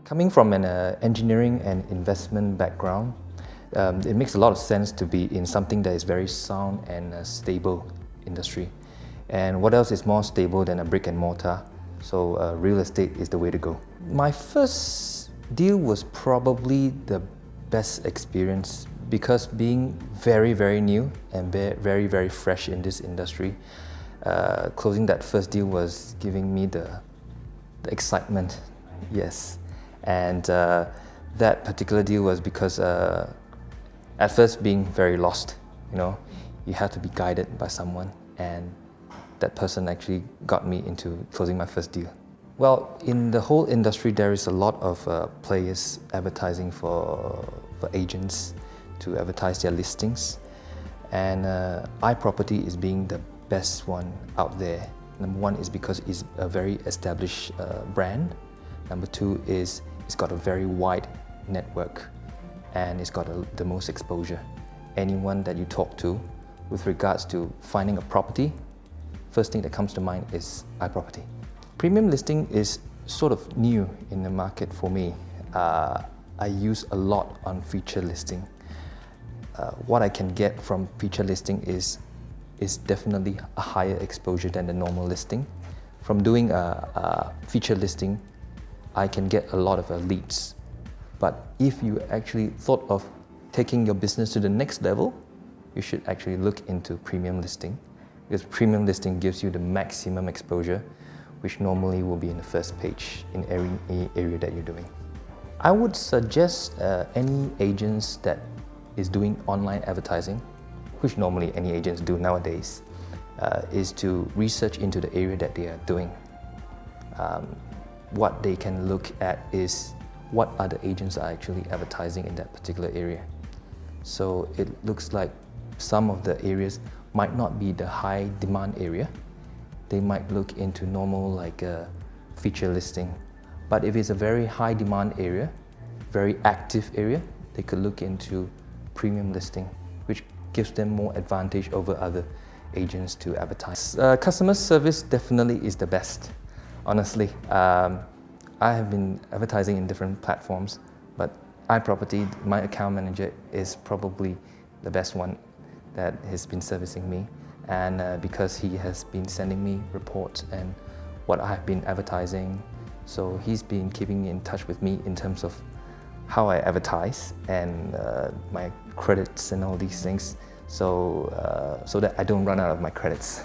Coming from an engineering and investment background, it makes a lot of sense to be in something that is very sound and stable industry. And what else is more stable than a brick and mortar? So real estate is the way to go. My first deal was probably the best experience because being very, very new and very, very fresh in this industry, closing that first deal was giving me the excitement, yes. And that particular deal was because at first being very lost, you had to be guided by someone, and that person actually got me into closing my first deal. Well, in the whole industry, there is a lot of players advertising for agents to advertise their listings, and iProperty is being the best one out there. Number one is because it's a very established brand. Number two is it's got a very wide network and it's got the most exposure. Anyone that you talk to with regards to finding a property, first thing that comes to mind is iProperty. Premium listing is sort of new in the market for me. I use a lot on feature listing. What I can get from feature listing is definitely a higher exposure than the normal listing. From doing a feature listing, I can get a lot of leads. But if you actually thought of taking your business to the next level, you should actually look into premium listing, because premium listing gives you the maximum exposure, which normally will be in the first page in any area that you're doing. I would suggest any agents that is doing online advertising, which normally any agents do nowadays, is to research into the area that they are doing. What they can look at is what other agents are actually advertising in that particular area. So it looks like some of the areas might not be the high demand area. They might look into normal like a feature listing. But if it's a very high demand area, very active area, they could look into premium listing, which gives them more advantage over other agents to advertise. Customer service definitely is the best, honestly. I have been advertising in different platforms, but iProperty, my account manager, is probably the best one that has been servicing me. And because he has been sending me reports and what I have been advertising, so he's been keeping in touch with me in terms of how I advertise and my credits and all these things, so that I don't run out of my credits.